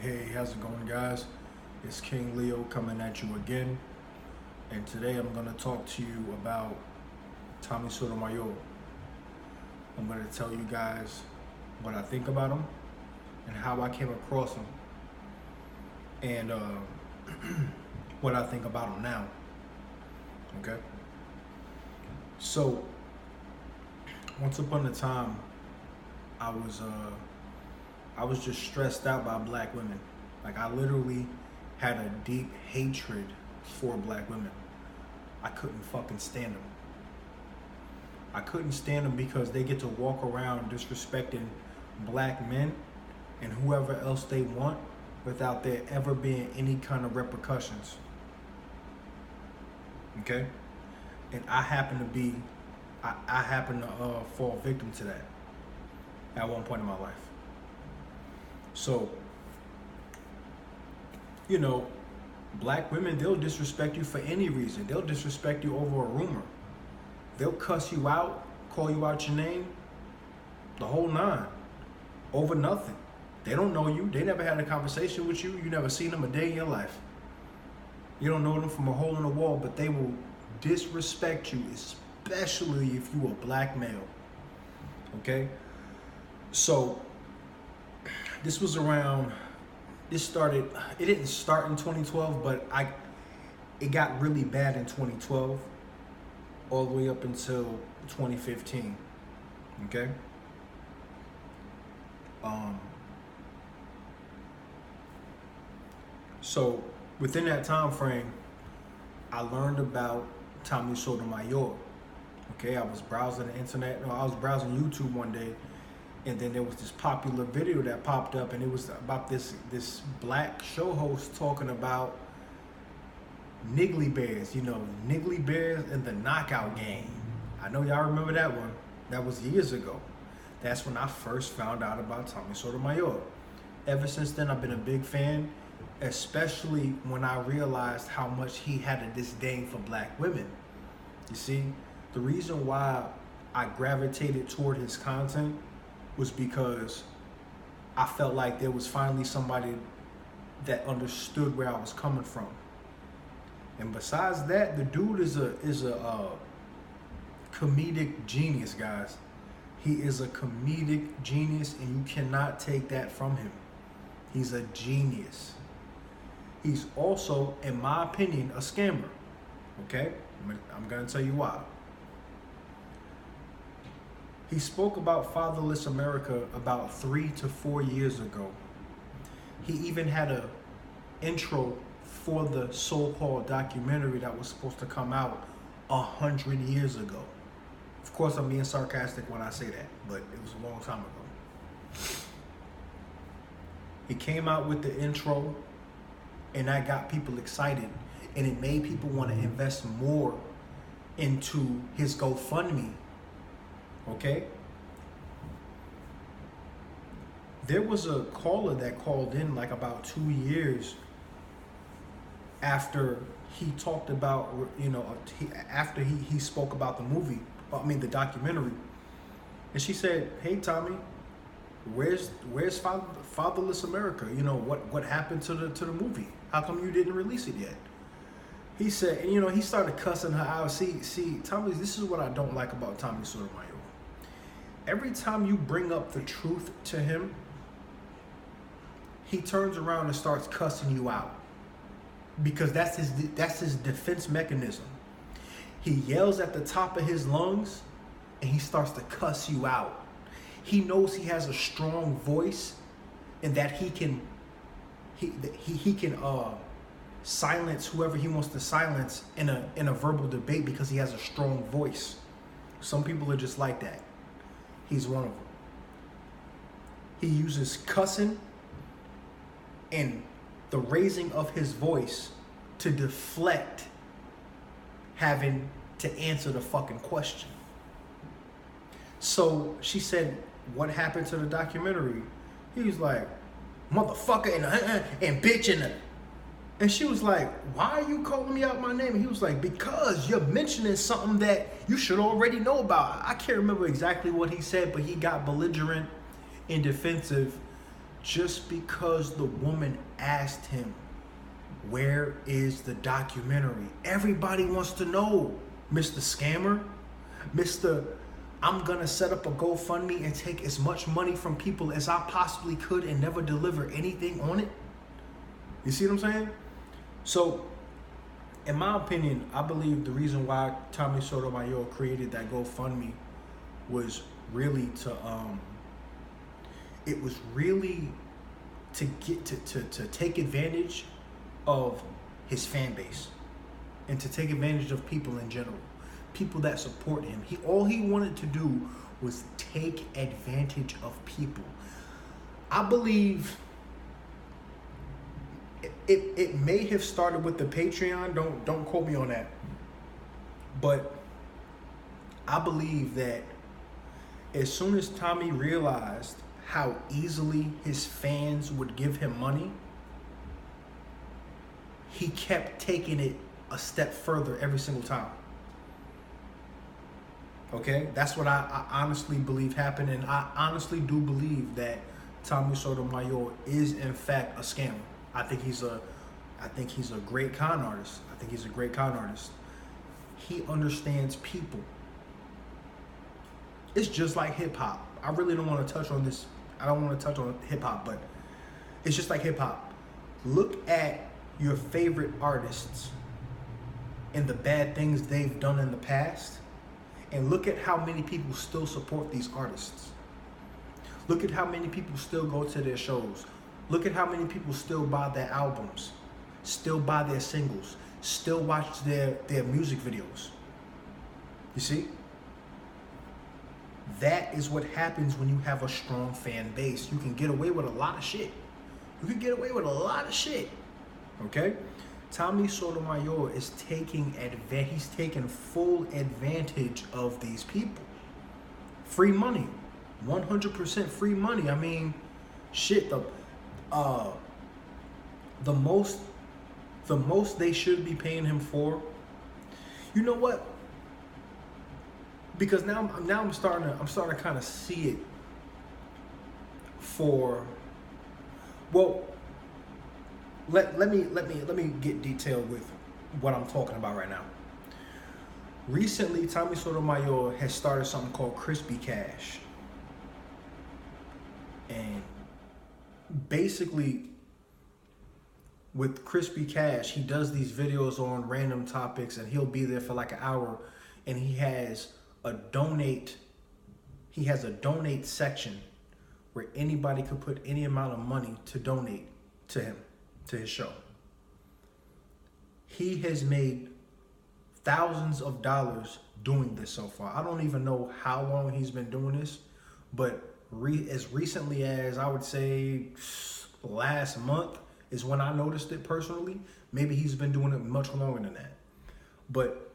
Hey, how's it going, guys? It's King Leo coming at you again, and today I'm going to talk to you about Tommy Sotomayor. I'm going to tell you guys what I think about him and how I came across him, and what I think about him now. Okay? So, once upon a time, I was just stressed out by black women. Like, I literally had a deep hatred for black women. I couldn't fucking stand them. I couldn't stand them because they get to walk around disrespecting black men and whoever else they want without there ever being any kind of repercussions. Okay? And I happen to fall victim to that at one point in my life. So, black women, they'll disrespect you for any reason. They'll disrespect you over a rumor. They'll cuss you out, call you out your name, the whole nine, over nothing. They don't know you. They never had a conversation with you. You never seen them a day in your life. You don't know them from a hole in the wall, but they will disrespect you, especially if you a black male. Okay? So, it didn't start in 2012, but it got really bad in 2012, all the way up until 2015, okay? So, within that time frame, I learned about Tommy Sotomayor, okay? I was browsing the internet, I was browsing YouTube one day, and then there was this popular video that popped up, and it was about this black show host talking about Niggly Bears, Niggly Bears and the Knockout Game. I know y'all remember that one. That was years ago. That's when I first found out about Tommy Sotomayor. Ever since then, I've been a big fan, especially when I realized how much he had a disdain for black women. You see, the reason why I gravitated toward his content was because I felt like there was finally somebody that understood where I was coming from. And besides that, the dude is a comedic genius, guys. He is a comedic genius, and you cannot take that from him. He's a genius. He's also, in my opinion, a scammer. Okay? I'm gonna tell you why. He spoke about fatherless America about 3 to 4 years ago. He even had an intro for the so-called documentary that was supposed to come out 100 years ago. Of course, I'm being sarcastic when I say that, but it was a long time ago. He came out with the intro, and that got people excited, and it made people want to invest more into his GoFundMe. Okay? There was a caller that called in like about 2 years after he talked about, after he spoke about the documentary. And she said, "Hey, Tommy, where's Fatherless America? What happened to the movie? How come you didn't release it yet?" He said, and he started cussing her out. See, Tommy, this is what I don't like about Tommy Sotomayor. Every time you bring up the truth to him, he turns around and starts cussing you out, because that's his defense mechanism. He yells at the top of his lungs, and he starts to cuss you out. He knows he has a strong voice, and that he can silence whoever he wants to silence in a verbal debate, because he has a strong voice. Some people are just like that. He's one of them. He uses cussing and the raising of his voice to deflect having to answer the fucking question. So she said, "What happened to the documentary?" He was like, "Motherfucker and bitch and she was like, "Why are you calling me out my name?" And he was like, "Because you're mentioning something that you should already know about." I can't remember exactly what he said, but he got belligerent and defensive just because the woman asked him, where is the documentary? Everybody wants to know, Mr. Scammer, Mr. I'm gonna set up a GoFundMe and take as much money from people as I possibly could and never deliver anything on it. You see what I'm saying? So, in my opinion, I believe the reason why Tommy Sotomayor created that GoFundMe was really to it was really to get to take advantage of his fan base and to take advantage of people in general, people that support him. All he wanted to do was take advantage of people. I believe it may have started with the Patreon. Don't quote me on that. But I believe that as soon as Tommy realized how easily his fans would give him money, he kept taking it a step further every single time. Okay? That's what I honestly believe happened, and I honestly do believe that Tommy Sotomayor is in fact a scammer. I think he's a great con artist. He understands people. It's just like hip hop. I really don't want to touch on this. I don't want to touch on hip hop, but it's just like hip hop. Look at your favorite artists and the bad things they've done in the past, and look at how many people still support these artists. Look at how many people still go to their shows. Look at how many people still buy their albums, still buy their singles, still watch their music videos. You see? That is what happens when you have a strong fan base. You can get away with a lot of shit. Okay? Tommy Sotomayor is taking he's taking full advantage of these people. Free money. 100% free money. I mean, shit, the most they should be paying him for. You know what? Because now I'm starting to kind of see it for, well, let me get detailed with what I'm talking about right now. Recently, Tommy Sotomayor has started something called Crispy Cash. And basically, with Crispy Cash, he does these videos on random topics, and he'll be there for like an hour, and he has a donate section where anybody could put any amount of money to donate to him, to his show. He has made thousands of dollars doing this so far. I don't even know how long he's been doing this, but as recently as, I would say, last month is when I noticed it personally. Maybe he's been doing it much longer than that. But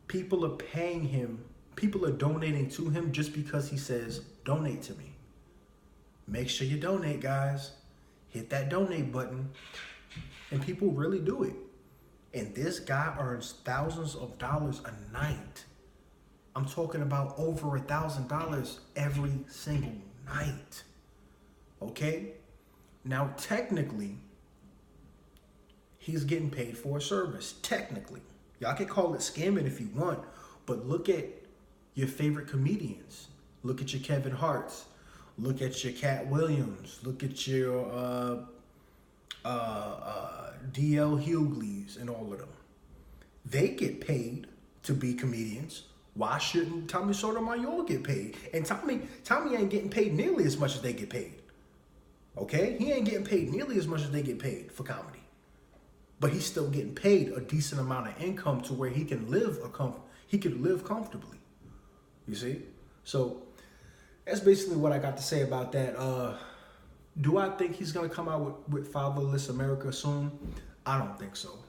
people are paying him, people are donating to him just because he says, donate to me. Make sure you donate, guys. Hit that donate button. And people really do it. And this guy earns thousands of dollars a night. I'm talking about over $1,000 every single night. Okay? Now, technically, he's getting paid for a service. Technically. Y'all can call it scamming if you want, but look at your favorite comedians. Look at your Kevin Harts. Look at your Cat Williams. Look at your D.L. Hughley's and all of them. They get paid to be comedians. Why shouldn't Tommy Sotomayor get paid? And Tommy ain't getting paid nearly as much as they get paid. Okay? He ain't getting paid nearly as much as they get paid for comedy. But he's still getting paid a decent amount of income to where he can live comfortably. You see? So that's basically what I got to say about that. Do I think he's gonna come out with Fatherless America soon? I don't think so.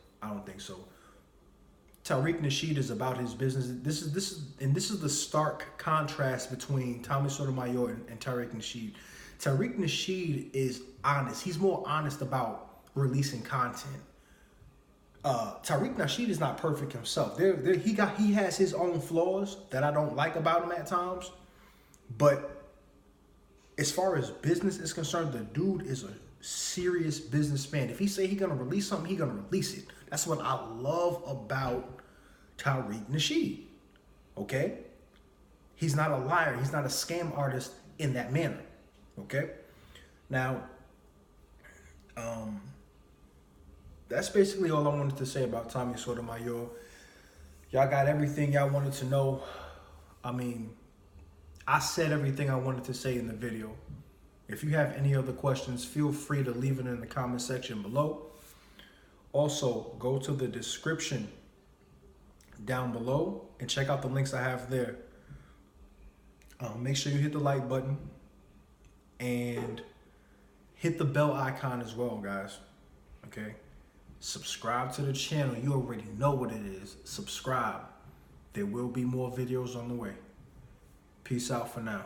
Tariq Nasheed is about his business. This is the stark contrast between Tommy Sotomayor and Tariq Nasheed. Tariq Nasheed is honest. He's more honest about releasing content. Tariq Nasheed is not perfect himself. He has his own flaws that I don't like about him at times, but as far as business is concerned, the dude is a serious businessman. If he say he gonna release something, he gonna release it. That's what I love about Tariq Nasheed. Okay? He's not a liar. He's not a scam artist in that manner. Okay? Now, that's basically all I wanted to say about Tommy Sotomayor. Y'all got everything y'all wanted to know. I mean, I said everything I wanted to say in the video. If you have any other questions, feel free to leave it in the comment section below. Also, go to the description down below and check out the links I have there. Make sure you hit the like button and hit the bell icon as well, guys. Okay? Subscribe to the channel. You already know what it is. Subscribe. There will be more videos on the way. Peace out for now.